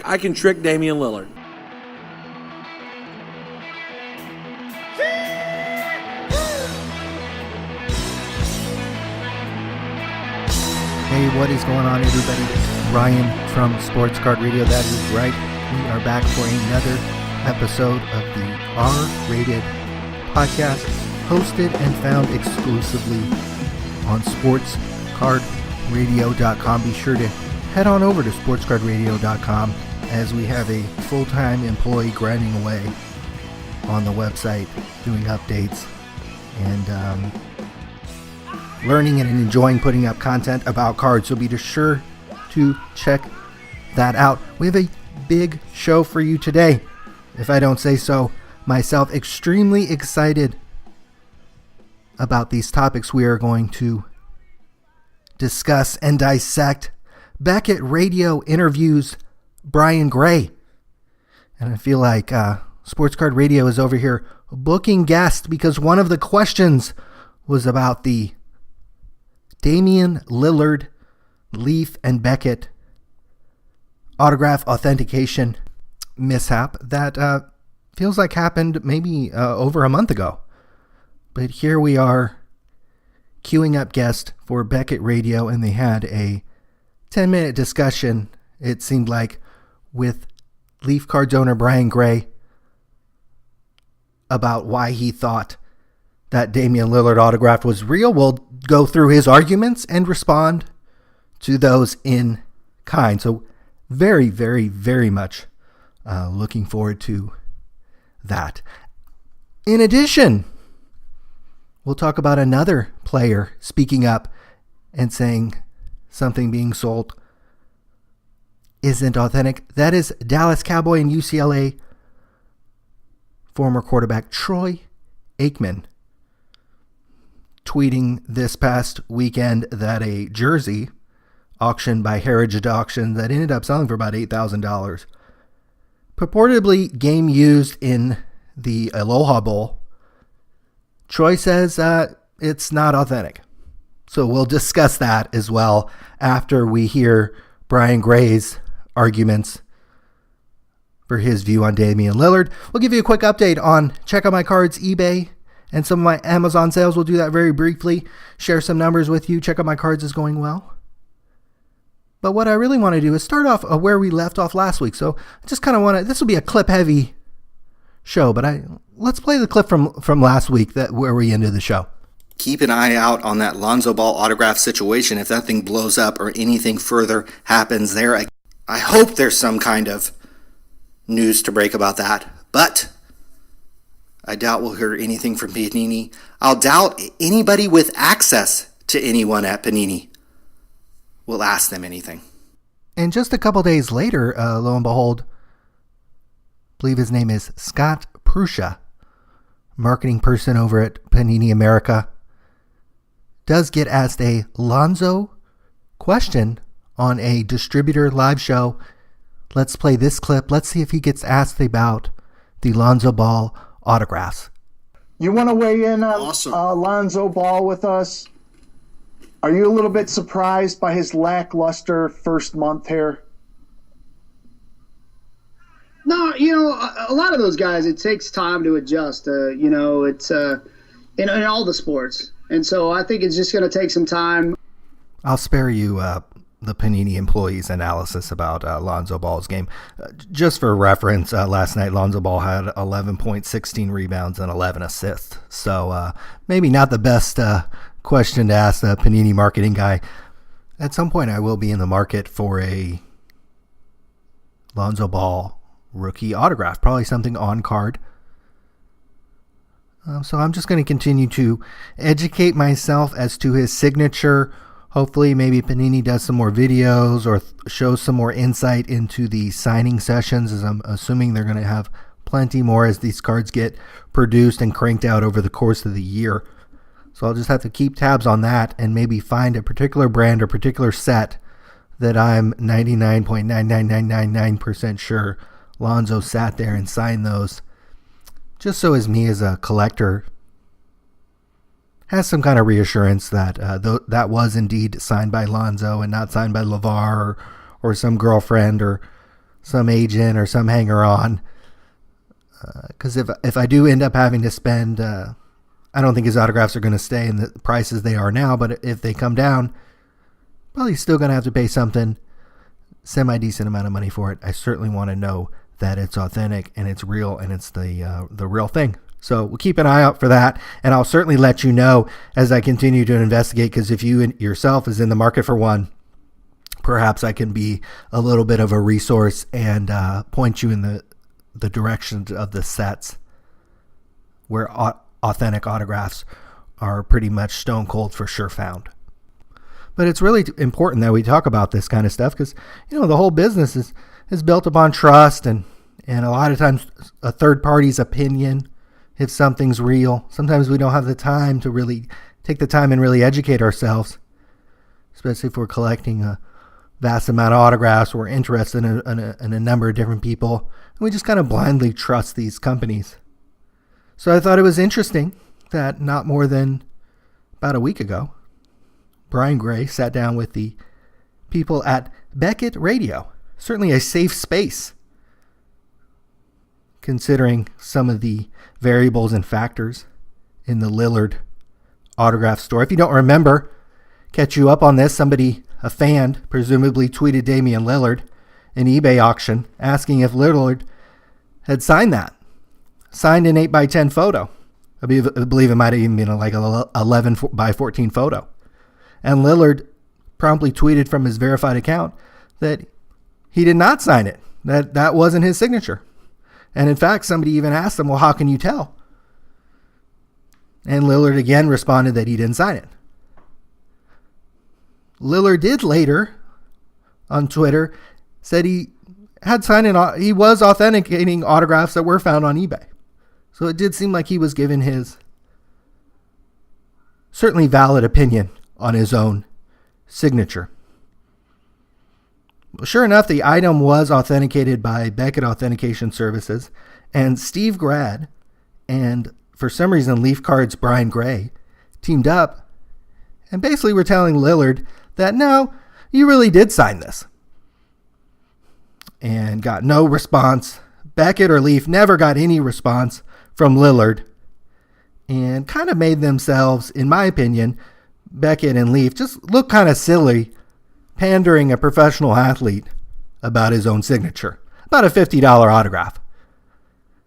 I can trick Damian Lillard. Hey, what is going on, everybody? Ryan from Sports Card Radio. That is right. We are back for another episode of the R-Rated podcast, hosted and found exclusively on sportscardradio.com. Be sure to head on over to sportscardradio.com as we have a full-time employee grinding away on the website, doing updates and learning and enjoying putting up content about cards. So be sure to check that out. We have a big show for you today, if I don't say so myself. Extremely excited about these topics we are going to discuss and dissect. Beckett Radio interviews Brian Gray. And I feel like Sports Card Radio is over here booking guests because one of the questions was about the Damian Lillard, Leaf, and Beckett autograph authentication mishap that feels like happened maybe over a month ago. But here we are queuing up guests for Beckett Radio, and they had a 10-minute discussion, it seemed like, with Leaf Cards owner Brian Gray about why he thought that Damian Lillard autograph was real. We'll go through his arguments and respond to those in kind. So very, very, very much looking forward to that. In addition, we'll talk about another player speaking up and saying something being sold isn't authentic. That is Dallas Cowboy and UCLA former quarterback Troy Aikman, tweeting this past weekend that a jersey auctioned by Heritage Auction that ended up selling for about $8,000, purportedly game used in the Aloha Bowl. Troy says it's not authentic. So we'll discuss that as well after we hear Brian Gray's arguments for his view on Damian Lillard. We'll give you a quick update on Check Out My Cards, eBay, and some of my Amazon sales. We'll do that very briefly. Share some numbers with you. Check Out My Cards is going well. But what I really want to do is start off where we left off last week. So I just kind of want to, this will be a clip-heavy show, but let's play the clip from last week where we ended the show. Keep an eye out on that Lonzo Ball autograph situation. If that thing blows up or anything further happens there, I hope there's some kind of news to break about that. But I doubt we'll hear anything from Panini. I'll doubt anybody with access to anyone at Panini will ask them anything. And just a couple days later, lo and behold, I believe his name is Scott Pruscia, marketing person over at Panini America, does get asked a Lonzo question on a distributor live show. Let's play this clip. Let's see if he gets asked about the Lonzo Ball autographs. You want to weigh in on Lonzo Ball with us? Are you a little bit surprised by his lackluster first month here? No, a lot of those guys, it takes time to adjust. It's in all the sports. And so I think it's just going to take some time. I'll spare you the Panini employees' analysis about Lonzo Ball's game. Just for reference, last night Lonzo Ball had 11.16 rebounds and 11 assists. So maybe not the best question to ask the Panini marketing guy. At some point I will be in the market for a Lonzo Ball rookie autograph, probably something on card. So I'm just going to continue to educate myself as to his signature. Hopefully maybe Panini does some more videos or shows some more insight into the signing sessions, as I'm assuming they're going to have plenty more as these cards get produced and cranked out over the course of the year. So I'll just have to keep tabs on that and maybe find a particular brand or particular set that I'm 99.99999% sure Lonzo sat there and signed those, just so as me as a collector has some kind of reassurance that that was indeed signed by Lonzo and not signed by LeVar or some girlfriend or some agent or some hanger-on. Because if I do end up having to spend, I don't think his autographs are going to stay in the prices they are now, but if they come down, probably still going to have to pay something, semi-decent amount of money for it. I certainly want to know that it's authentic and it's real and it's the real thing. So we'll keep an eye out for that, and I'll certainly let you know as I continue to investigate, because if you yourself is in the market for one, perhaps I can be a little bit of a resource and point you in the direction of the sets where authentic autographs are pretty much stone cold for sure found. But it's really important that we talk about this kind of stuff because, the whole business is built upon trust and a lot of times a third party's opinion. If something's real, sometimes we don't have the time to really take the time and really educate ourselves, especially if we're collecting a vast amount of autographs. We're interested in a number of different people, and we just kind of blindly trust these companies. So I thought it was interesting that not more than about a week ago, Brian Gray sat down with the people at Beckett Radio. Certainly a safe space, considering some of the variables and factors in the Lillard autograph store. If you don't remember, catch you up on this, a fan, presumably tweeted Damian Lillard an eBay auction asking if Lillard had signed an 8x10 photo. I believe it might have even been like an 11x14 photo. And Lillard promptly tweeted from his verified account that he did not sign it, that wasn't his signature. And in fact, somebody even asked him, well, how can you tell? And Lillard again responded that he didn't sign it. Lillard did later on Twitter said he had signed he was authenticating autographs that were found on eBay. So it did seem like he was given his certainly valid opinion on his own signature. Well, sure enough, the item was authenticated by Beckett Authentication Services, and Steve Grad and, for some reason, Leaf Card's Brian Gray teamed up and basically were telling Lillard that, no, you really did sign this. And got no response. Beckett or Leaf never got any response from Lillard, and kind of made themselves, in my opinion, Beckett and Leaf just look kind of silly pandering a professional athlete about his own signature, about a $50 autograph.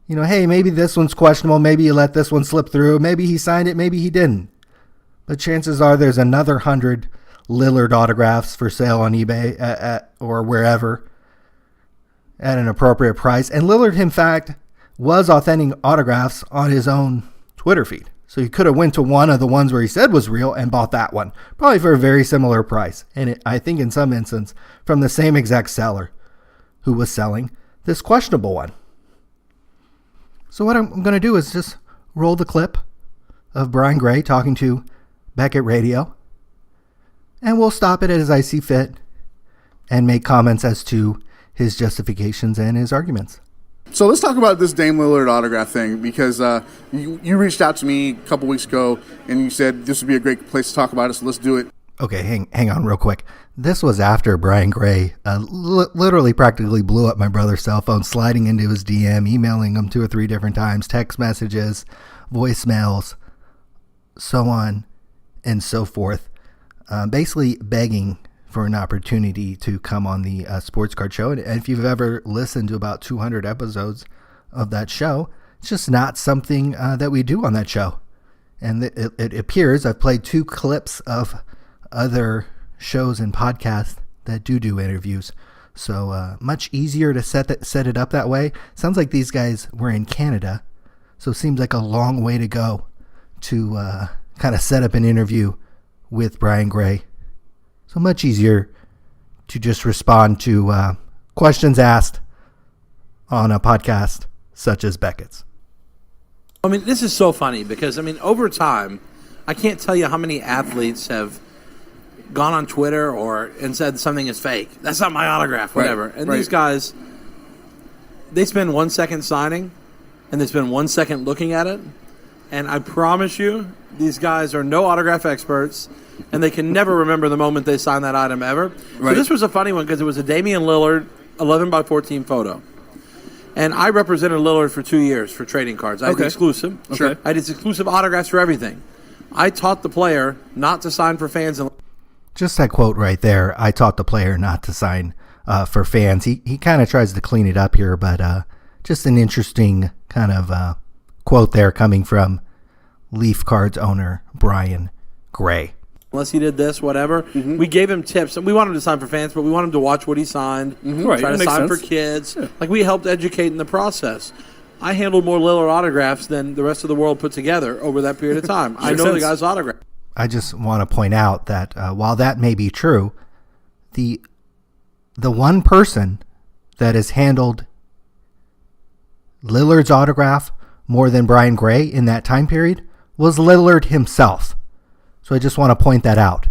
Hey, maybe this one's questionable. Maybe you let this one slip through. Maybe he signed it. Maybe he didn't. But chances are there's another 100 Lillard autographs for sale on eBay or wherever at an appropriate price. And Lillard, in fact, was authenticating autographs on his own Twitter feed. So he could have went to one of the ones where he said was real and bought that one, probably for a very similar price. And I think in some instance from the same exact seller who was selling this questionable one. So what I'm going to do is just roll the clip of Brian Gray talking to Beckett Radio, and we'll stop it as I see fit and make comments as to his justifications and his arguments. So let's talk about this Dame Lillard autograph thing, because you reached out to me a couple weeks ago and you said this would be a great place to talk about it, so let's do it. Okay, hang on real quick. This was after Brian Gray literally practically blew up my brother's cell phone, sliding into his DM, emailing him 2 or 3 different times, text messages, voicemails, so on and so forth, basically begging for an opportunity to come on the Sports Card Show. And if you've ever listened to about 200 episodes of that show, it's just not something that we do on that show. And it appears I've played 2 clips of other shows and podcasts that do interviews. So much easier to set it up that way. Sounds like these guys were in Canada, so it seems like a long way to go to kind of set up an interview with Brian Gray. So much easier to just respond to questions asked on a podcast such as Beckett's. I mean, this is so funny because, over time, I can't tell you how many athletes have gone on Twitter and said something is fake. That's not my autograph, whatever. Right, and these guys, they spend 1 second signing, and they spend 1 second looking at it. And I promise you, these guys are no autograph experts, and they can never remember the moment they signed that item ever. Right. So this was a funny one because it was a Damian Lillard 11 by 14 photo. And I represented Lillard for 2 years for trading cards. I had the exclusive. Sure. I had his exclusive autographs for everything. I taught the player not to sign for fans. Just that quote right there, I taught the player not to sign for fans. He kind of tries to clean it up here, but just an interesting kind of quote there coming from Leaf Cards owner Brian Gray. Unless he did this, whatever. We gave him tips. And we wanted him to sign for fans, but we wanted him to watch what he signed. Right, Try to that makes sign sense. for kids. Yeah. Like, we helped educate in the process. I handled more Lillard autographs than the rest of the world put together over that period of time. I know the guy's autograph. I just want to point out that while that may be true, the one person that has handled Lillard's autograph more than Brian Gray in that time period was Lillard himself. So I just want to point that out.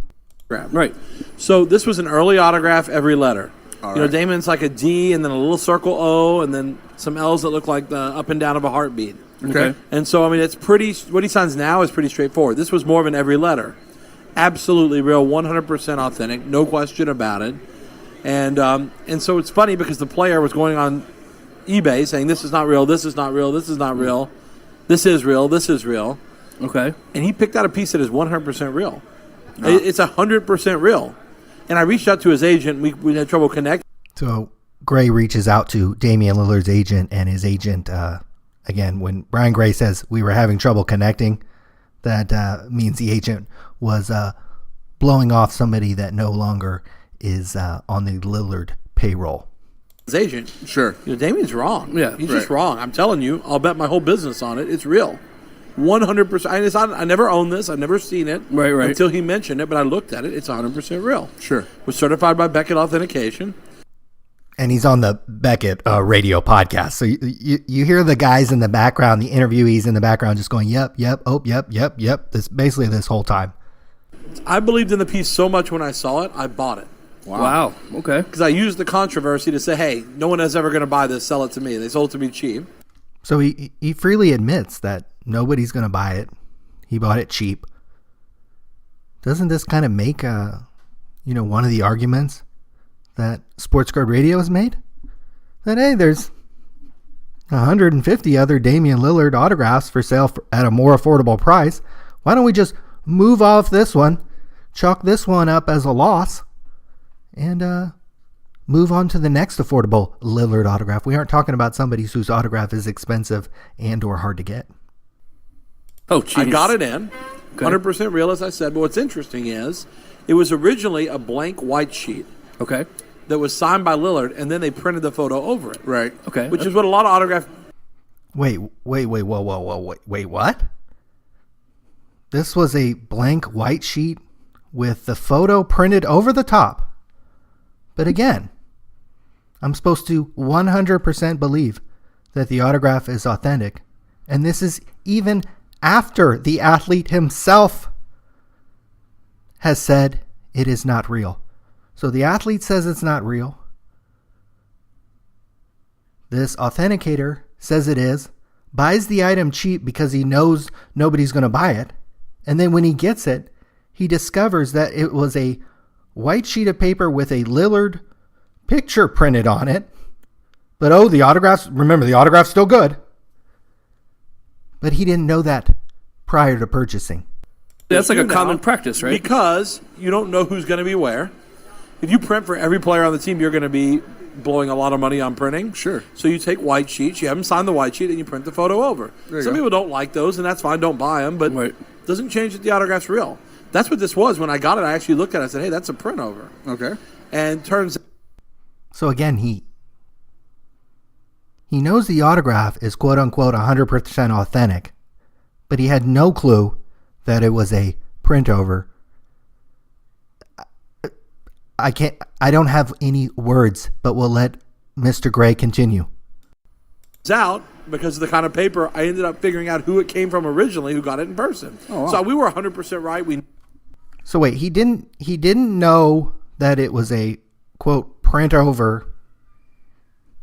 Right. So this was an early autograph, every letter. All right. Damon's like a D and then a little circle O and then some L's that look like the up and down of a heartbeat. Okay. And so, I mean, it's pretty, what he signs now is pretty straightforward. This was more of an every letter. Absolutely real, 100% authentic, no question about it. And so it's funny because the player was going on eBay saying, this is not real, this is not real, this is not real, this is real, this is real. Okay. And he picked out a piece that is 100% real. It's 100% real. And I reached out to his agent. We had trouble connecting. So Gray reaches out to Damian Lillard's agent, and his agent, again, when Brian Gray says we were having trouble connecting, that means the agent was blowing off somebody that no longer is on the Lillard payroll. His agent. Sure. Damian's wrong. Yeah. He's just wrong. I'm telling you, I'll bet my whole business on it. It's real. 100%. I never owned this. I've never seen it. Right. Until he mentioned it, but I looked at it. It's 100% real. Sure. Was certified by Beckett Authentication. And he's on the Beckett Radio podcast. So you hear the guys in the background, the interviewees in the background just going, yep, oh, yep. This basically this whole time. I believed in the piece so much when I saw it, I bought it. Wow. Okay. Because I used the controversy to say, hey, no one is ever going to buy this. Sell it to me. They sold it to me cheap. So he freely admits that nobody's going to buy it. He bought it cheap. Doesn't this kind of make one of the arguments that Sports Card Radio has made? That, hey, there's 150 other Damian Lillard autographs for sale at a more affordable price. Why don't we just move off this one, chalk this one up as a loss, and move on to the next affordable Lillard autograph? We aren't talking about somebody whose autograph is expensive and or hard to get. Oh, geez. I got it in. 100% real, as I said. But what's interesting is it was originally a blank white sheet. Okay. That was signed by Lillard, and then they printed the photo over it. Right. Okay. Which is what a lot of autographs... Wait, whoa, what? This was a blank white sheet with the photo printed over the top. But again, I'm supposed to 100% believe that the autograph is authentic. And this is even after the athlete himself has said it is not real. So the athlete says it's not real. This authenticator says it is, buys the item cheap because he knows nobody's going to buy it. And then when he gets it, he discovers that it was a white sheet of paper with a Lillard picture printed on it. But the autograph's still good. But he didn't know that prior to purchasing. That's like a common practice, right? Because you don't know who's going to be where. If you print for every player on the team, you're going to be blowing a lot of money on printing. Sure. So you take white sheets, you have them sign the white sheet, and you print the photo over. Some people don't like those, and that's fine. Don't buy them, but it doesn't change that the autograph's real. That's what this was. When I got it, I actually looked at it and said, hey, that's a print over. Okay. And turns out. So again, he knows the autograph is quote-unquote 100% authentic, but he had no clue that it was a print over. I don't have any words, but we'll let Mr. Gray continue. Out because of the kind of paper, I ended up figuring out who it came from originally, who got it in person. Oh, wow. So we were 100% right. So wait, he didn't know that it was a quote print over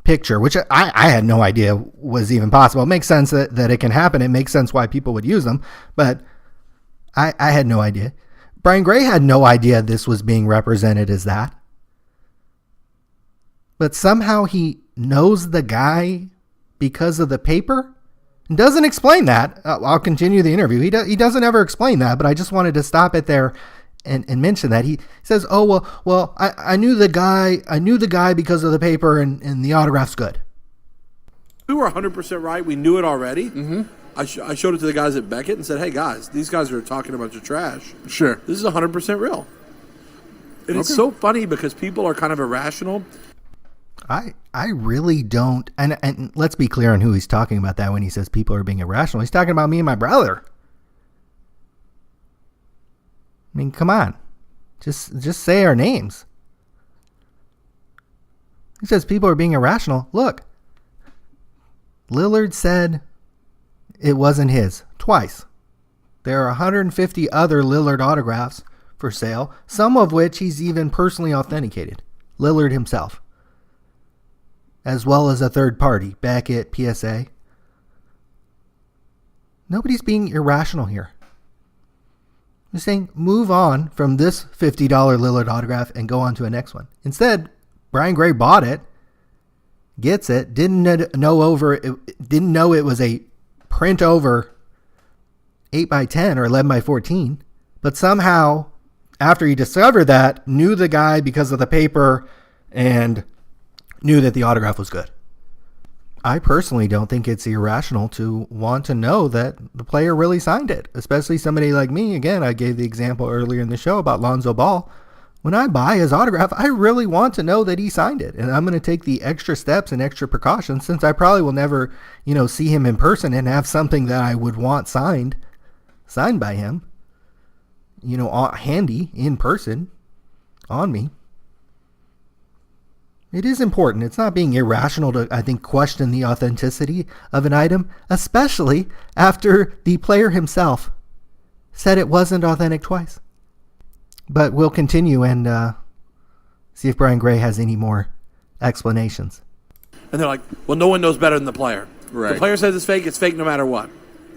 picture, which I had no idea was even possible. It makes sense that it can happen. It makes sense why people would use them, but I had no idea. Brian Gray had no idea this was being represented as that. but somehow he knows the guy because of the paper and doesn't explain that. I'll continue the interview. He doesn't ever explain that, but I just wanted to stop it there and mention that. He says, "Oh, well, I knew the guy because of the paper and the autograph's good." We were 100% right. We knew it already. Mm-hmm. I showed it to the guys at Beckett and said, "Hey guys, these guys are talking a bunch of trash. Sure, this is 100% real." And it's so funny because people are kind of irrational. I really don't, and let's be clear on who he's talking about that when he says people are being irrational. He's talking about me and my brother. I mean, come on. Just say our names. He says people are being irrational. Look, Lillard said it wasn't his twice. There are 150 other Lillard autographs for sale, some of which he's even personally authenticated. Lillard himself. As well as a third party, Beckett, PSA. Nobody's being irrational here. I'm saying move on from this $50 Lillard autograph and go on to a next one. Instead, Brian Gray bought it, gets it, didn't know it was a print over 8x10 or 11x14, but somehow after he discovered that, knew the guy because of the paper and knew that the autograph was good. I personally don't think it's irrational to want to know that the player really signed it, especially somebody like me. Again, I gave the example earlier in the show about Lonzo Ball. When I buy his autograph, I really want to know that he signed it, and I'm going to take the extra steps and extra precautions since I probably will never, see him in person and have something that I would want signed by him, handy in person on me. It is important. It's not being irrational to, I think, question the authenticity of an item, especially after the player himself said it wasn't authentic twice. But we'll continue and see if Brian Gray has any more explanations. And they're like, well, no one knows better than the player. Right. The player says it's fake no matter what.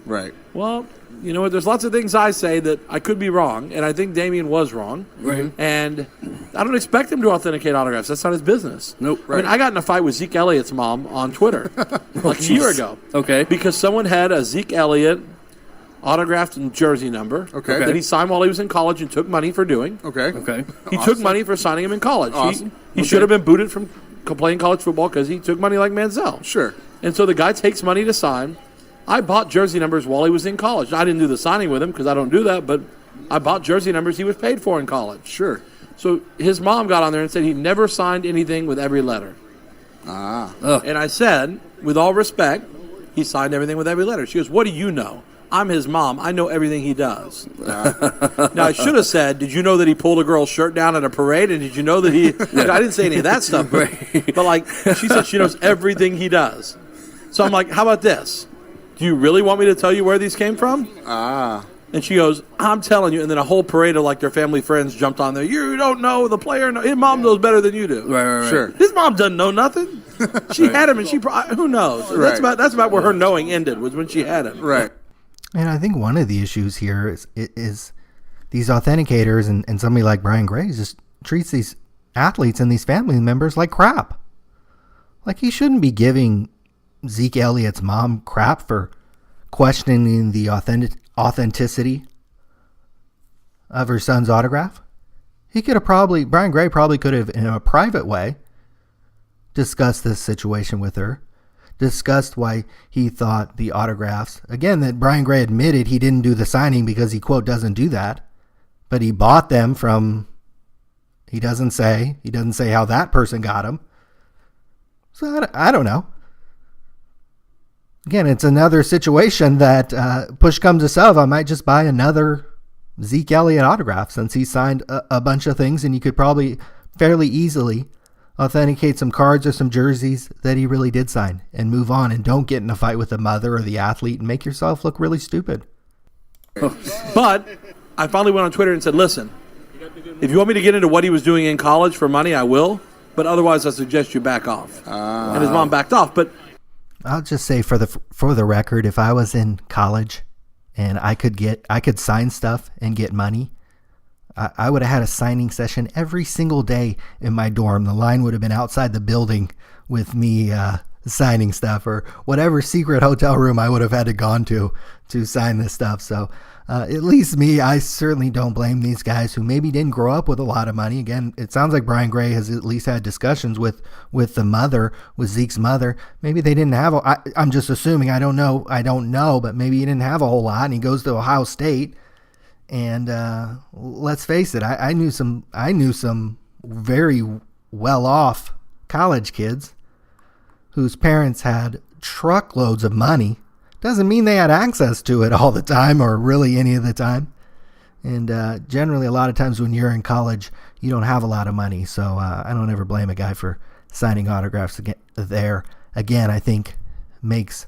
Right. Well, you know what? There's lots of things I say that I could be wrong, and I think Damian was wrong. Right. And I don't expect him to authenticate autographs. That's not his business. Nope. Right. I mean, I got in a fight with Zeke Elliott's mom on Twitter a year ago. Okay. Because someone had a Zeke Elliott autographed and jersey number that he signed while he was in college and took money for doing. Okay. He took money for signing him in college. Awesome. He should have been booted from playing college football because he took money like Manziel. Sure. And so the guy takes money to sign. I bought jersey numbers while he was in college. I didn't do the signing with him because I don't do that, but I bought jersey numbers he was paid for in college. Sure. So his mom got on there and said he never signed anything with every letter. And I said, with all respect, he signed everything with every letter. She goes, what do you know? I'm his mom. I know everything he does. Now, I should have said, did you know that he pulled a girl's shirt down at a parade? And did you know that he... I didn't say any of that stuff. But she said she knows everything he does. So I'm like, how about this? Do you really want me to tell you where these came from? And she goes, I'm telling you. And then a whole parade of their family friends jumped on there. You don't know the player. His mom knows better than you do. Right. Sure. His mom doesn't know nothing. She had him, and who knows? Right. That's about where her knowing ended, was when she had him. Right. And I think one of the issues here is these authenticators and somebody like Brian Gray just treats these athletes and these family members like crap. Like, he shouldn't be giving Zeke Elliott's mom crap for questioning the authenticity of her son's autograph. Brian Gray probably could have, in a private way, discussed this situation with her, discussed why he thought the autographs, again, that Brian Gray admitted he didn't do the signing because he, quote, doesn't do that, but he bought them from, he doesn't say how that person got them. So I don't know. Again, it's another situation that push comes to shove. I might just buy another Zeke Elliott autograph since he signed a bunch of things, and you could probably fairly easily authenticate some cards or some jerseys that he really did sign and move on, and don't get in a fight with the mother or the athlete and make yourself look really stupid. But I finally went on Twitter and said, listen, if you want me to get into what he was doing in college for money, I will, but otherwise I suggest you back off. And his mom backed off. But I'll just say for the record, if I was in college and I could sign stuff and get money, I would have had a signing session every single day in my dorm. The line would have been outside the building with me signing stuff, or whatever secret hotel room I would have had to gone to sign this stuff. So at least me, I certainly don't blame these guys who maybe didn't grow up with a lot of money. Again, it sounds like Brian Gray has at least had discussions with the mother, with Zeke's mother. Maybe they didn't have I'm just assuming, I don't know, but maybe he didn't have a whole lot, and he goes to Ohio State. And let's face it, I knew some very well-off college kids whose parents had truckloads of money. Doesn't mean they had access to it all the time, or really any of the time. And generally, a lot of times when you're in college, you don't have a lot of money. So I don't ever blame a guy for signing autographs there. Again, I think makes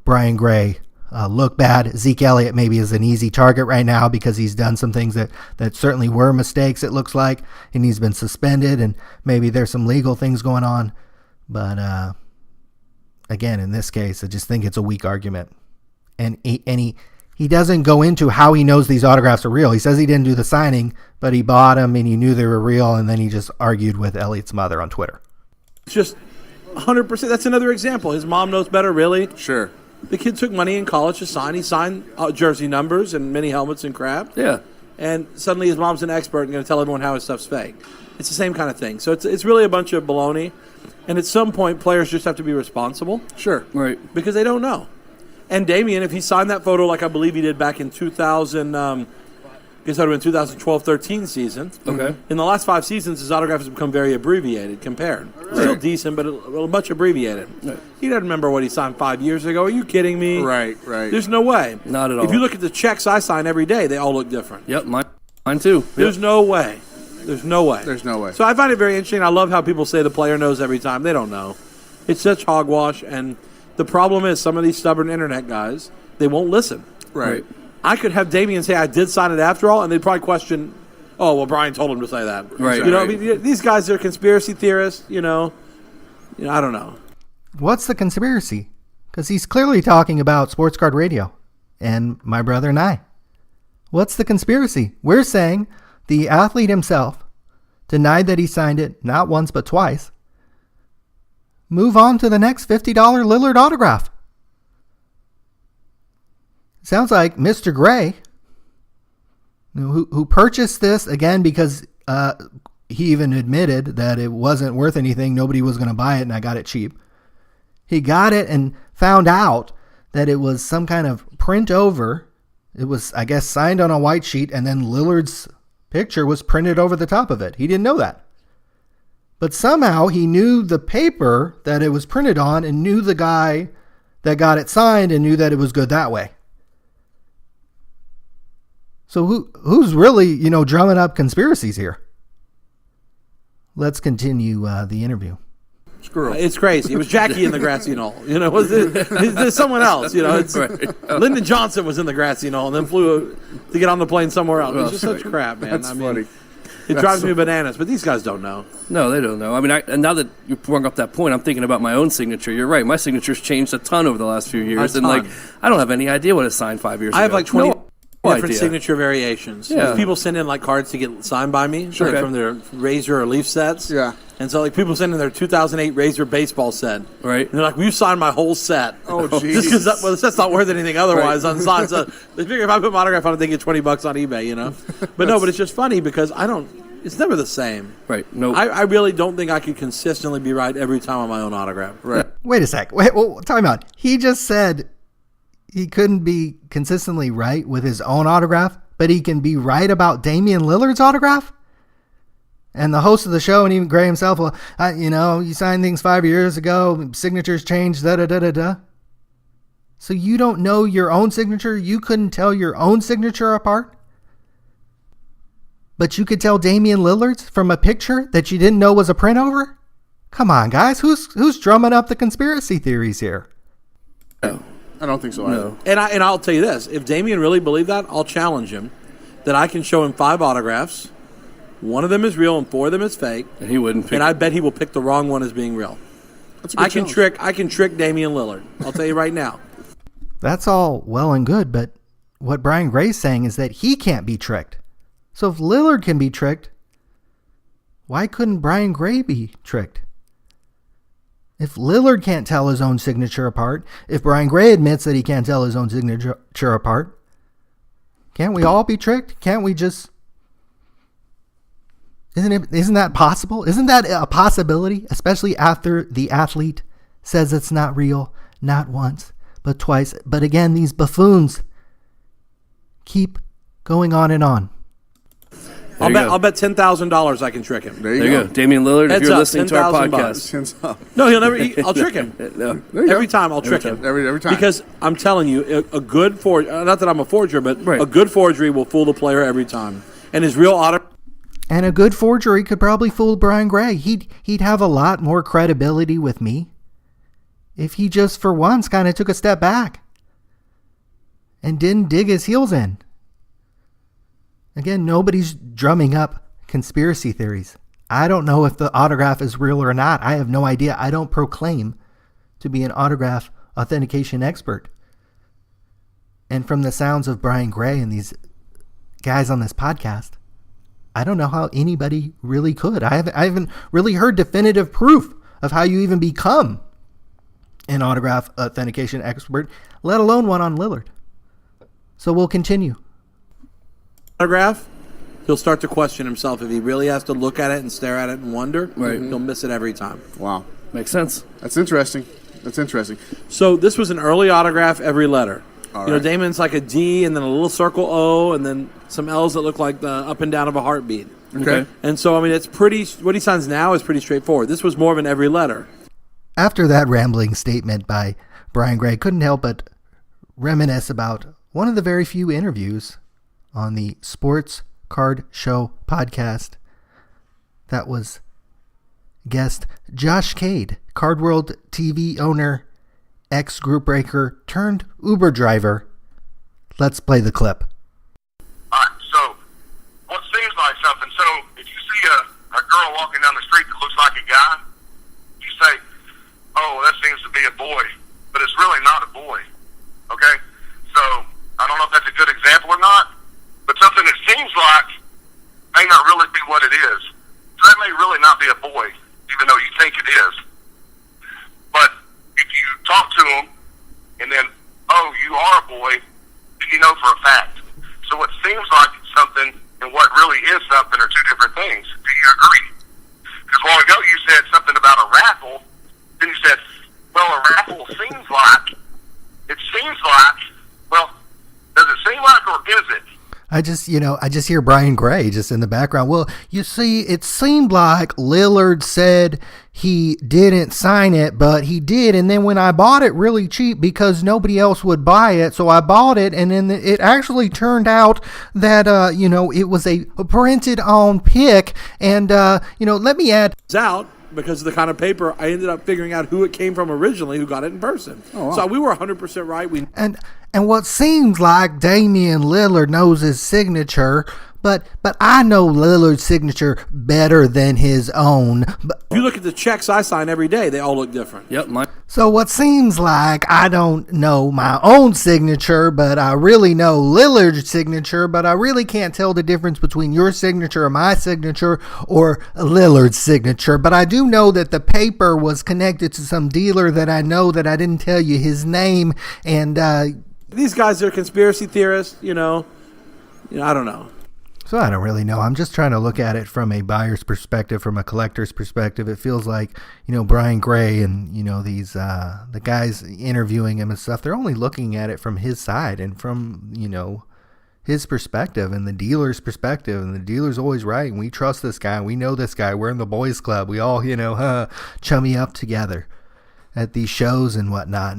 Brian Gray look bad. Zeke Elliott maybe is an easy target right now because he's done some things that certainly were mistakes, it looks like, and he's been suspended, and maybe there's some legal things going on. But again, in this case, I just think it's a weak argument. And he doesn't go into how he knows these autographs are real. He says he didn't do the signing, but he bought them and he knew they were real, and then he just argued with Elliott's mother on Twitter. It's just 100%. That's another example. His mom knows better, really. Sure. The kid took money in college to sign. He signed jersey numbers and mini helmets and crap. Yeah. And suddenly his mom's an expert and going to tell everyone how his stuff's fake. It's the same kind of thing. So it's really a bunch of baloney. And at some point, players just have to be responsible. Sure. Right. Because they don't know. And Damian, if he signed that photo like I believe he did back in 2000, I guess that would have been 2012-13 season. Okay. In the last 5 seasons, his autograph has become very abbreviated compared. Still decent, but a much abbreviated. Right. He doesn't remember what he signed 5 years ago. Are you kidding me? Right. There's no way. Not at all. If you look at the checks I sign every day, they all look different. Yep, mine too. There's no way. There's no way. So I find it very interesting. I love how people say the player knows every time. They don't know. It's such hogwash, and the problem is some of these stubborn internet guys, they won't listen. Right. I could have Damian say I did sign it after all, and they'd probably question, oh, well, Brian told him to say that. Right. You know, I mean, these guys are conspiracy theorists, you know, I don't know. What's the conspiracy? Because he's clearly talking about Sports Card Radio and my brother and I. What's the conspiracy? We're saying the athlete himself denied that he signed it not once but twice. Move on to the next $50 Lillard autograph. Sounds like Mr. Gray, who purchased this, again, because he even admitted that it wasn't worth anything. Nobody was going to buy it, and I got it cheap. He got it and found out that it was some kind of print over. It was, I guess, signed on a white sheet, and then Lillard's picture was printed over the top of it. He didn't know that. But somehow he knew the paper that it was printed on and knew the guy that got it signed and knew that it was good that way. So who's really, drumming up conspiracies here? Let's continue the interview. It's crazy. It was Jackie in the grassy knoll. There's someone else. It's Lyndon Johnson was in the grassy knoll and then flew to get on the plane somewhere else. It's just such crap, man. That's funny. It drives me bananas, but these guys don't know. No, they don't know. I mean, and now that you brought up that point, I'm thinking about my own signature. You're right. My signature's changed a ton over the last few years. And, I don't have any idea what I signed 5 years ago. I have like 20 different idea. signature variations. Yeah. People send in cards to get signed by me from their Razor or Leaf sets. Yeah. And so people send in their 2008 Razor baseball set. Right. And they're like, will you sign my whole set? Oh, jeez. Just because the set's not worth anything otherwise unsigned. So they figure if I put my autograph on it, they get $20 on eBay, But no, but it's just funny because it's never the same. Right. No. I really don't think I could consistently be right every time on my own autograph. Right. Wait a sec. Time out. He just said he couldn't be consistently right with his own autograph, but he can be right about Damian Lillard's autograph? And the host of the show, and even Gray himself, you signed things 5 years ago, signatures changed, da-da-da-da-da. So you don't know your own signature? You couldn't tell your own signature apart? But you could tell Damian Lillard's from a picture that you didn't know was a print over? Come on, guys. Who's drumming up the conspiracy theories here? No. I don't think so either. And I'll tell you this. If Damian really believed that, I'll challenge him that I can show him 5 autographs. 1 of them is real and 4 of them is fake. And he wouldn't pick. And I bet he will pick the wrong one as being real. That's a good challenge. I can trick Damian Lillard. I'll tell you right now. That's all well and good, but what Brian Gray's saying is that he can't be tricked. So if Lillard can be tricked, why couldn't Brian Gray be tricked? If Lillard can't tell his own signature apart, if Brian Gray admits that he can't tell his own signature apart, can't we all be tricked? Can't we just... Isn't that possible? Isn't that a possibility? Especially after the athlete says it's not real, not once, but twice. But again, these buffoons keep going on and on. I'll bet $10,000 I can trick him. There you go. Damian Lillard, Heads if you're up, listening to our podcast. Hands up. No, he'll never. I'll trick him. No. Every time I'll trick him. Every time. Because I'm telling you, a good forgery, not that I'm a forger, but Right. a good forgery will fool the player every time. And his real autograph. And a good forgery could probably fool Brian Gray. He'd have a lot more credibility with me if he just for once kind of took a step back and didn't dig his heels in. Again, nobody's drumming up conspiracy theories. I don't know if the autograph is real or not. I have no idea. I don't proclaim to be an autograph authentication expert. And from the sounds of Brian Gray and these guys on this podcast, I don't know how anybody really could. I haven't really heard definitive proof of how you even become an autograph authentication expert, let alone one on Lillard. So we'll continue. Autograph, he'll start to question himself. If he really has to look at it and stare at it and wonder, he'll miss it every time. Wow. Makes sense. That's interesting. So this was an early autograph, every letter. All You right. know, Damon's like a D and then a little circle O and then some L's that look like the up and down of a heartbeat. Okay. And so, I mean, it's pretty, what he signs now is pretty straightforward. This was more of an every letter. After that rambling statement by Brian Gray, couldn't help but reminisce about one of the very few interviews on the Sports Card Show podcast. That was guest Josh Cade, Card World TV owner, ex-group breaker turned Uber driver. Let's play the clip. All right, so what seems like something, so if you see a girl walking down the street that looks like a guy, you say, oh, that seems to be a boy, but it's really not a boy, okay? So I don't know if that's a good example or not, but something that seems like may not really be what it is. So that may really not be a boy, even though you think it is. But if you talk to them and then, oh, you are a boy, then you know for a fact. So what seems like it's something and what really is something are two different things. Do you agree? Because a while ago you said something about a raffle. Then you said, well, a raffle seems like, well, does it seem like or is it? I just hear Brian Gray just in the background. Well, you see, it seemed like Lillard said he didn't sign it, but he did. And then when I bought it really cheap because nobody else would buy it, so I bought it. And then it actually turned out that, it was a printed on pick. And, let me add. It's out because of the kind of paper. I ended up figuring out who it came from originally, who got it in person. Oh, wow. So we were 100% right. And what seems like Damian Lillard knows his signature, but I know Lillard's signature better than his own. But if you look at the checks I sign every day, they all look different. Yep, so what seems like I don't know my own signature, but I really know Lillard's signature, but I really can't tell the difference between your signature or my signature or Lillard's signature. But I do know that the paper was connected to some dealer that I know that I didn't tell you his name. And these guys are conspiracy theorists, I don't know. So I don't really know. I'm just trying to look at it from a buyer's perspective, from a collector's perspective. It feels like, Brian Gray and, these, the guys interviewing him and stuff, they're only looking at it from his side and from, his perspective and the dealer's perspective. And the dealer's always right. And we trust this guy. We know this guy. We're in the boys club. We all, chummy up together at these shows and whatnot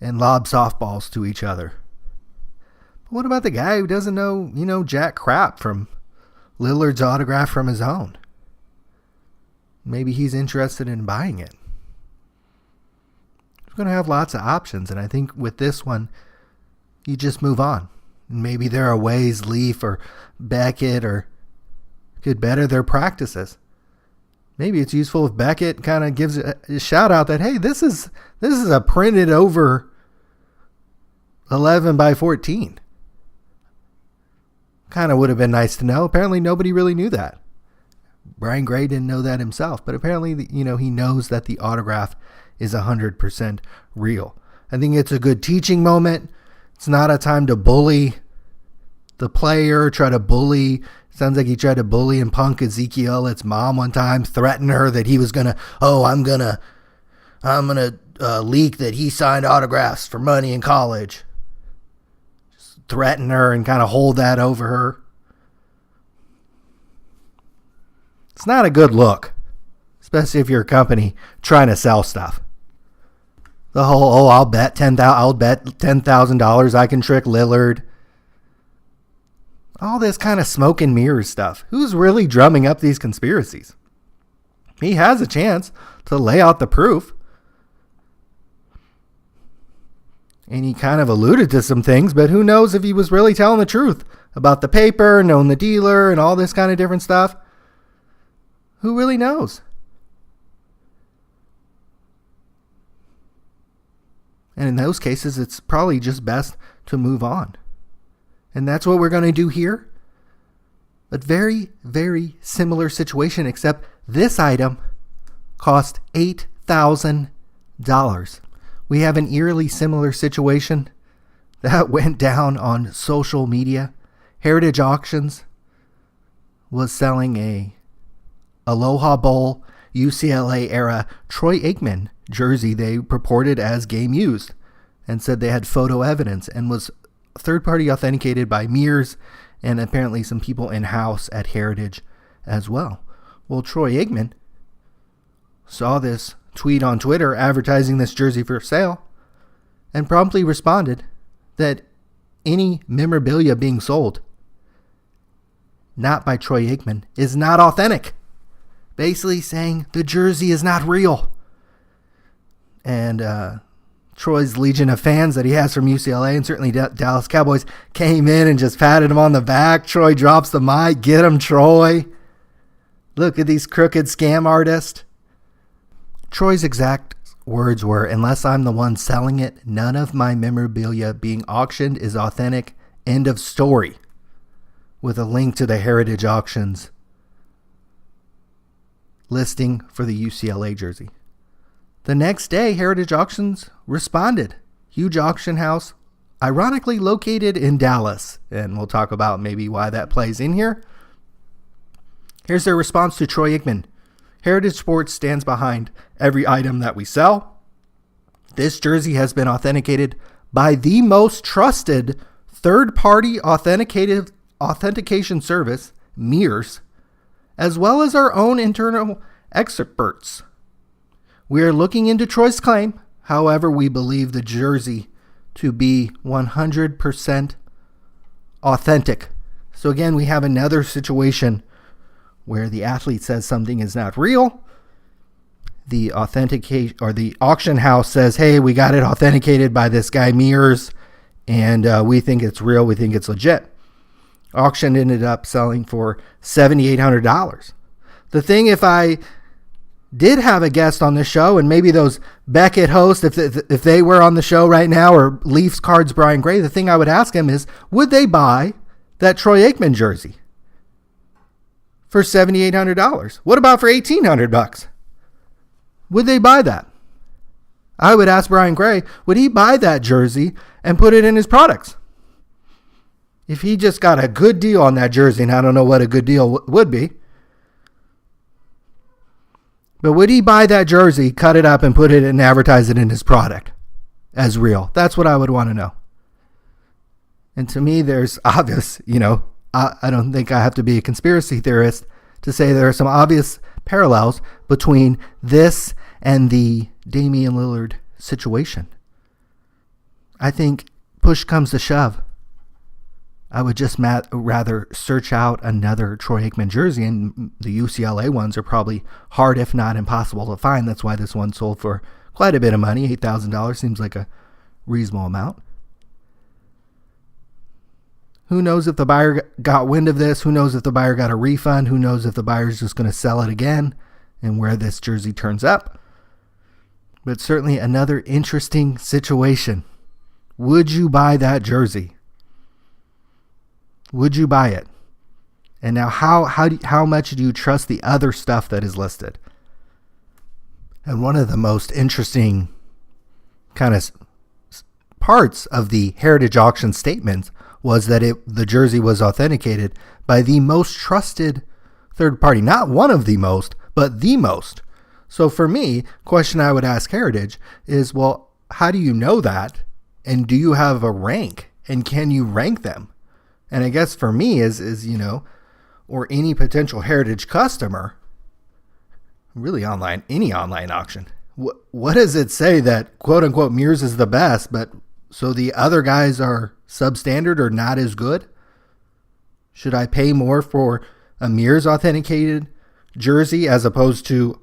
and lob softballs to each other. What about the guy who doesn't know, jack crap from Lillard's autograph from his own? Maybe he's interested in buying it. He's going to have lots of options, and I think with this one, you just move on. Maybe there are ways Leaf or Beckett could better their practices. Maybe it's useful if Beckett kind of gives a shout out that, hey, this is a printed over 11 by 14. Kind of would have been nice to know. Apparently nobody really knew that. Brian Gray didn't know that himself, but apparently, he knows that the autograph is 100% real. I think it's a good teaching moment. It's not a time to bully the player, try to bully. Sounds like he tried to bully and punk Ezekiel Elliott's mom one time, threaten her that he was I'm gonna leak that he signed autographs for money in college. Just threaten her and kind of hold that over her. It's not a good look, especially if you're a company trying to sell stuff. The whole, I'll bet $10,000 I can trick Lillard. All this kind of smoke and mirrors stuff. Who's really drumming up these conspiracies? He has a chance to lay out the proof. And he kind of alluded to some things, but who knows if he was really telling the truth about the paper, knowing the dealer, and all this kind of different stuff. Who really knows? And in those cases, it's probably just best to move on. And that's what we're going to do here. A very, very similar situation, except this item cost $8,000. We have an eerily similar situation that went down on social media. Heritage Auctions was selling a Aloha Bowl UCLA era Troy Aikman jersey they purported as game used and said they had photo evidence and was third-party authenticated by Mears and apparently some people in-house at Heritage as well. Well, Troy Aikman saw this tweet on Twitter advertising this jersey for sale and promptly responded that any memorabilia being sold not by Troy Aikman is not authentic. Basically saying the jersey is not real. And Troy's legion of fans that he has from UCLA and certainly Dallas Cowboys came in and just patted him on the back. Troy drops the mic. Get him, Troy. Look at these crooked scam artists. Troy's exact words were, unless I'm the one selling it, none of my memorabilia being auctioned is authentic. End of story. With a link to the Heritage Auctions listing for the UCLA jersey. The next day, Heritage Auctions responded. Huge auction house, ironically located in Dallas. And we'll talk about maybe why that plays in here. Here's their response to Troy Aikman. Heritage Sports stands behind every item that we sell. This jersey has been authenticated by the most trusted third-party authentication service, Mears, as well as our own internal experts. We are looking into Troy's claim. However, we believe the jersey to be 100% authentic. So again, we have another situation where the athlete says something is not real. The auction house says, hey, we got it authenticated by this guy Mears, and we think it's real. We think it's legit. Auction ended up selling for $7,800. The thing, if I did have a guest on the show, and maybe those Beckett hosts, if they were on the show right now, or Leafs Cards Brian Gray, the thing I would ask him is, would they buy that Troy Aikman jersey for $7,800? What about for $1,800? Would they buy that? I would ask Brian Gray, would he buy that jersey and put it in his products? If he just got a good deal on that jersey, and I don't know what a good deal would be, but would he buy that jersey, cut it up, and put it and advertise it in his product as real? That's what I would want to know. And to me, there's obvious, I don't think I have to be a conspiracy theorist to say there are some obvious parallels between this and the Damian Lillard situation. I think push comes to shove, I would just rather search out another Troy Aikman jersey, and the UCLA ones are probably hard, if not impossible, to find. That's why this one sold for quite a bit of money. $8,000 seems like a reasonable amount. Who knows if the buyer got wind of this? Who knows if the buyer got a refund? Who knows if the buyer's just going to sell it again and where this jersey turns up? But certainly another interesting situation. Would you buy that jersey Would you buy it? And now how much do you trust the other stuff that is listed? And one of the most interesting kind of parts of the Heritage Auction statement was that the jersey was authenticated by the most trusted third party. Not one of the most, but the most. So for me, question I would ask Heritage is, well, how do you know that? And do you have a rank? And can you rank them? And I guess for me is you know, or any potential Heritage customer, really any online auction, what does it say that quote unquote Mears is the best, but so the other guys are substandard or not as good? Should I pay more for a Mears authenticated jersey as opposed to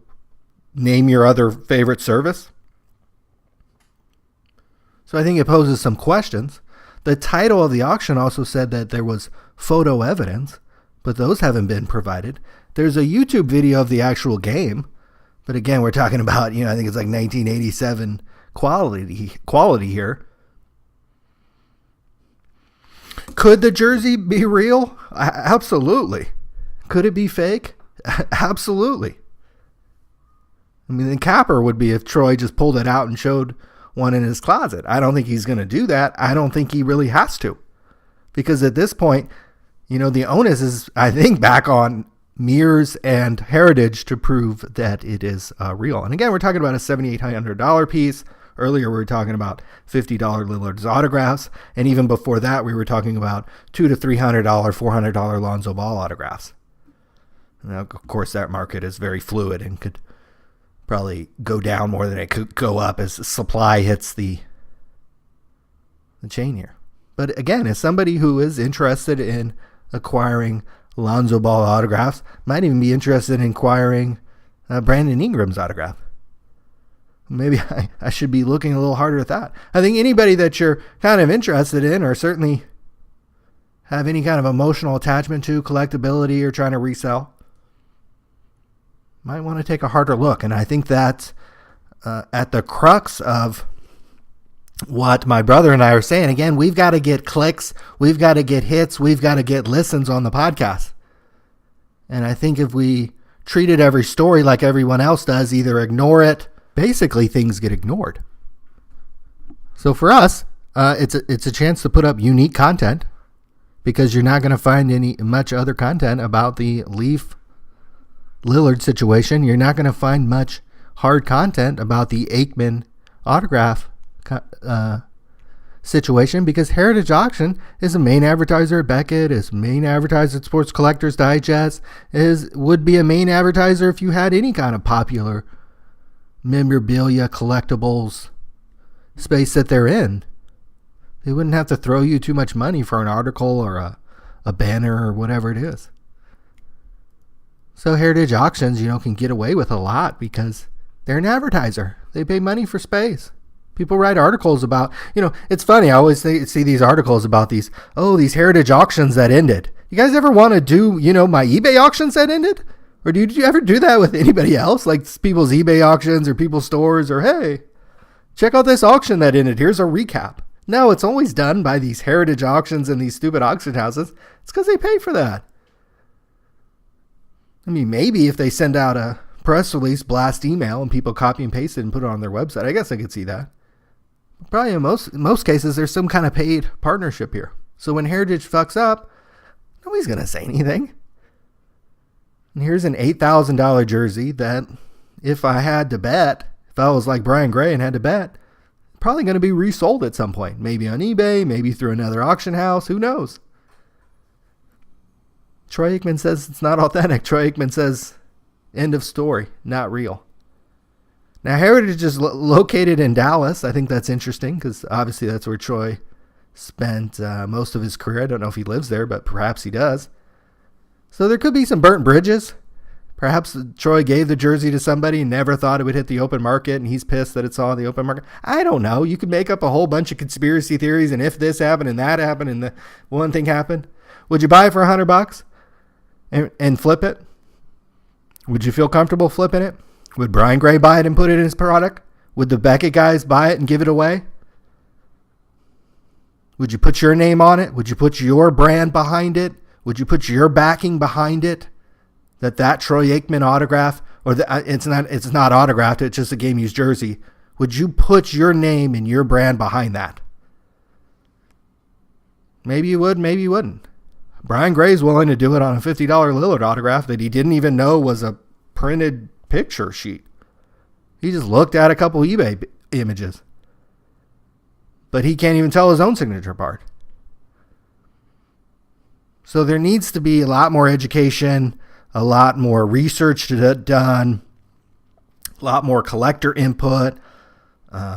name your other favorite service? So I think it poses some questions. The title of the auction also said that there was photo evidence, but those haven't been provided. There's a YouTube video of the actual game, but again, we're talking about, you know, I think it's like 1987 quality here. Could the jersey be real? Absolutely. Could it be fake? Absolutely. I mean, the capper would be if Troy just pulled it out and showed one in his closet. I don't think he's going to do that. I don't think he really has to. Because at this point, you know, the onus is, I think, back on Mears and Heritage to prove that it is real. And again, we're talking about a $7,800 piece. Earlier, we were talking about $50 Lillard's autographs. And even before that, we were talking about $200 to $300, $400 Lonzo Ball autographs. Now, of course, that market is very fluid and could probably go down more than it could go up as supply hits the chain here. But again, as somebody who is interested in acquiring Lonzo Ball autographs, might even be interested in acquiring Brandon Ingram's autograph. Maybe I should be looking a little harder at that. I think anybody that you're kind of interested in, or certainly have any kind of emotional attachment to, collectability, or trying to resell, might want to take a harder look. And I think that's at the crux of what my brother and I are saying. Again, we've got to get clicks, we've got to get hits, we've got to get listens on the podcast. And I think if we treated every story like everyone else does, either ignore it, basically things get ignored. So for us, it's a chance to put up unique content, because you're not going to find much other content about the Leaf Lillard situation. You're not going to find much hard content about the Aikman autograph situation, because Heritage Auction is a main advertiser at Beckett, is main advertiser at Sports Collectors Digest, would be a main advertiser if you had any kind of popular memorabilia collectibles space that they're in. They wouldn't have to throw you too much money for an article or a banner or whatever it is. So Heritage Auctions, can get away with a lot because they're an advertiser. They pay money for space. People write articles about, it's funny. I always see these articles about these Heritage Auctions that ended. You guys ever want to do, my eBay auctions that ended? Or did you ever do that with anybody else? Like people's eBay auctions or people's stores, or hey, check out this auction that ended. Here's a recap. No, it's always done by these Heritage Auctions and these stupid auction houses. It's because they pay for that. I mean, maybe if they send out a press release, blast email, and people copy and paste it and put it on their website, I guess I could see that. Probably in most cases, there's some kind of paid partnership here. So when Heritage fucks up, nobody's going to say anything. And here's an $8,000 jersey that if I had to bet, if I was like Brian Gray and had to bet, probably going to be resold at some point. Maybe on eBay, maybe through another auction house. Who knows? Troy Aikman says it's not authentic. Troy Aikman says, end of story, not real. Now, Heritage is located in Dallas. I think that's interesting because obviously that's where Troy spent most of his career. I don't know if he lives there, but perhaps he does. So there could be some burnt bridges. Perhaps Troy gave the jersey to somebody and never thought it would hit the open market, and he's pissed that it's on the open market. I don't know. You could make up a whole bunch of conspiracy theories, and if this happened and that happened and the one thing happened. Would you buy it for $100 and flip it? Would you feel comfortable flipping it? Would Brian Gray buy it and put it in his product? Would the Beckett guys buy it and give it away? Would you put your name on it? Would you put your brand behind it? Would you put your backing behind it? That Troy Aikman autograph, or it's not autographed, it's just a game used jersey. Would you put your name and your brand behind that? Maybe you would, maybe you wouldn't. Brian Gray's willing to do it on a $50 Lillard autograph that he didn't even know was a printed picture sheet. He just looked at a couple eBay images. But he can't even tell his own signature part. So there needs to be a lot more education, a lot more research done, a lot more collector input,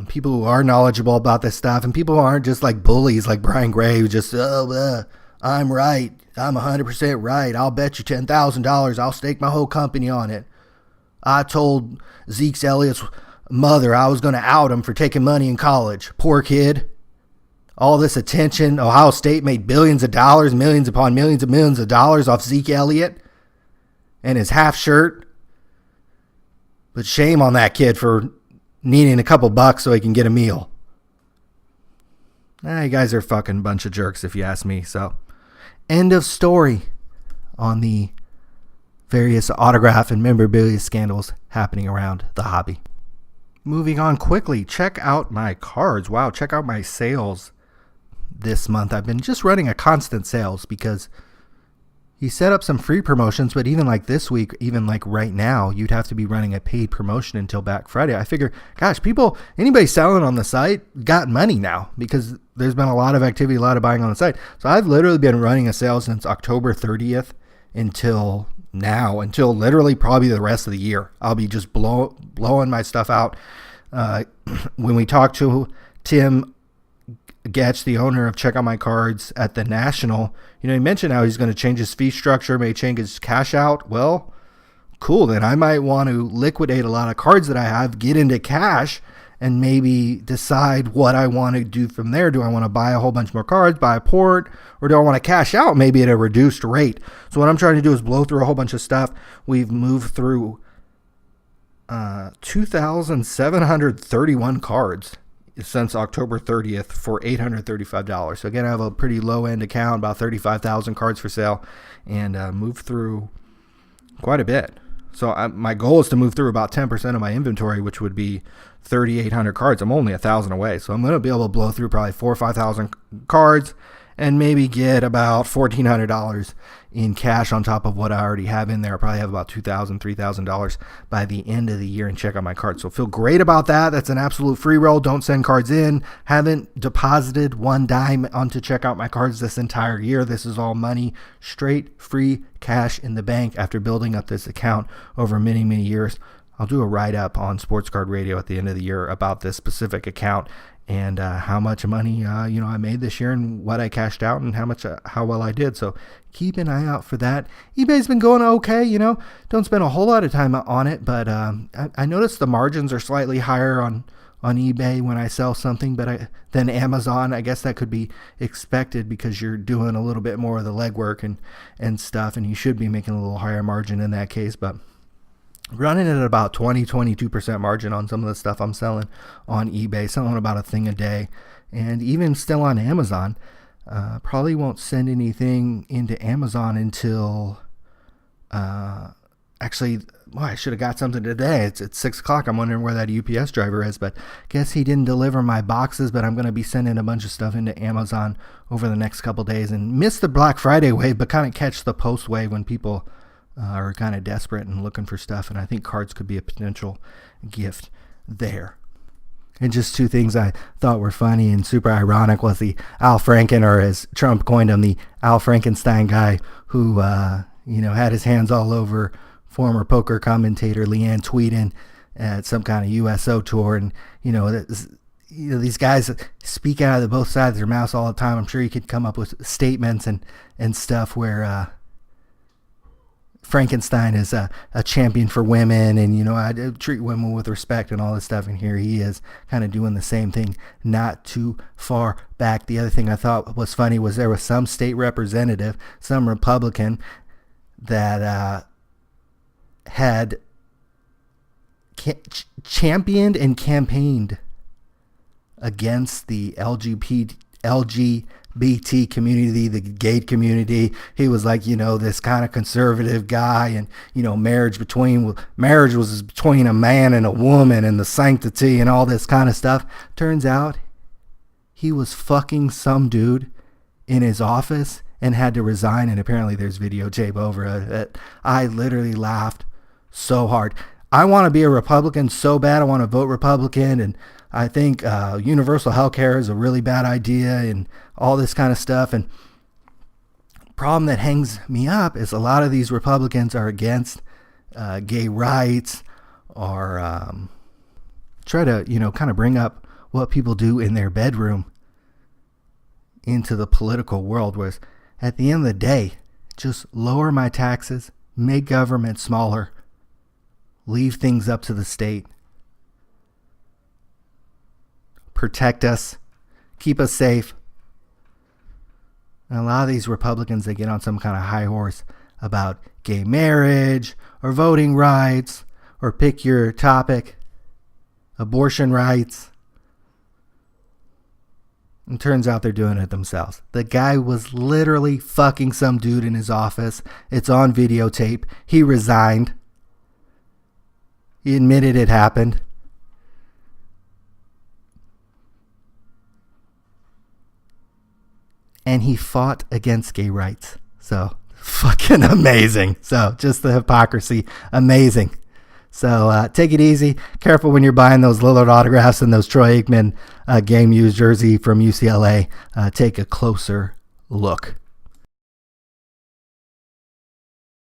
people who are knowledgeable about this stuff, and people who aren't just like bullies like Brian Gray who just, I'm right, I'm 100% right, I'll bet you $10,000, I'll stake my whole company on it. I told Zeke Elliott's mother I was going to out him for taking money in college. Poor kid. All this attention. Ohio State made billions of dollars, millions upon millions and millions of dollars off Zeke Elliott and his half shirt. But shame on that kid for needing a couple bucks so he can get a meal. You guys are a fucking bunch of jerks if you ask me. So, end of story on the various autograph and memorabilia scandals happening around the hobby. Moving on quickly, check out my cards. Wow, check out my sales this month. I've been just running a constant sales because he set up some free promotions, but even like this week, even like right now, you'd have to be running a paid promotion until Black Friday. I figure, gosh, anybody selling on the site got money now because there's been a lot of activity, a lot of buying on the site. So I've literally been running a sale since October 30th until now, until literally probably the rest of the year. I'll be just blowing my stuff out. When we talked to Tim Getch, the owner of Check Out My Cards at the National, he mentioned how he's going to change his fee structure, may change his cash out. Well, cool. Then I might want to liquidate a lot of cards that I have, get into cash, and maybe decide what I want to do from there. Do I want to buy a whole bunch more cards, buy a port, or do I want to cash out maybe at a reduced rate? So what I'm trying to do is blow through a whole bunch of stuff. We've moved through 2,731 cards since October 30th for $835. So again, I have a pretty low end account, about 35,000 cards for sale, and moved through quite a bit. So my goal is to move through about 10% of my inventory, which would be 3,800 cards. I'm only 1,000 away. So I'm going to be able to blow through probably 4,000 or 5,000 cards and maybe get about $1,400 in cash on top of what I already have in there. I'll probably have about $2,000, $3,000 by the end of the year and check out my cards. So feel great about that. That's an absolute free roll. Don't send cards in. Haven't deposited one dime onto Check Out My Cards this entire year. This is all money, straight free cash in the bank after building up this account over many, many years. I'll do a write-up on Sports Card Radio at the end of the year about this specific account and how much money I made this year and what I cashed out and how well I did. So keep an eye out for that. eBay's been going okay. Don't spend a whole lot of time on it, but I noticed the margins are slightly higher on eBay when I sell something, than Amazon. I guess that could be expected because you're doing a little bit more of the legwork and stuff, and you should be making a little higher margin in that case, but running at about 22% margin on some of the stuff I'm selling on eBay, selling about a thing a day. And even still on Amazon, probably won't send anything into Amazon until, I should have got something today. It's at 6 o'clock. I'm wondering where that UPS driver is, but guess he didn't deliver my boxes, but I'm going to be sending a bunch of stuff into Amazon over the next couple days and miss the Black Friday wave, but kind of catch the post wave when people are kind of desperate and looking for stuff, and I think cards could be a potential gift there. And just two things I thought were funny and super ironic was the Al Franken, or as Trump coined him, the Al Frankenstein guy who had his hands all over former poker commentator Leanne Tweeden at some kind of USO tour, and these guys speak out of both sides of their mouths all the time. I'm sure you could come up with statements and stuff where Frankenstein is a champion for women, and I treat women with respect and all this stuff, and here he is kind of doing the same thing not too far back. The other thing I thought was funny was there was some state representative, some Republican, that had championed and campaigned against the LGBT community, the gay community. He was like, this kind of conservative guy, and marriage was between a man and a woman, and the sanctity and all this kind of stuff. Turns out he was fucking some dude in his office and had to resign, and apparently there's videotape over it. I literally laughed so hard. I want to be a Republican so bad. I want to vote Republican, and I think universal health care is a really bad idea and all this kind of stuff. And problem that hangs me up is a lot of these Republicans are against gay rights, or try to, kind of bring up what people do in their bedroom into the political world, whereas at the end of the day, just lower my taxes, make government smaller, leave things up to the state, protect us, keep us safe. And a lot of these Republicans, they get on some kind of high horse about gay marriage or voting rights, or pick your topic, abortion rights. And turns out they're doing it themselves. The guy was literally fucking some dude in his office. It's on videotape. He resigned. He admitted it happened. And he fought against gay rights. So, fucking amazing. So, just the hypocrisy. Amazing. So, take it easy. Careful when you're buying those Lillard autographs and those Troy Aikman game used jersey from UCLA. Take a closer look.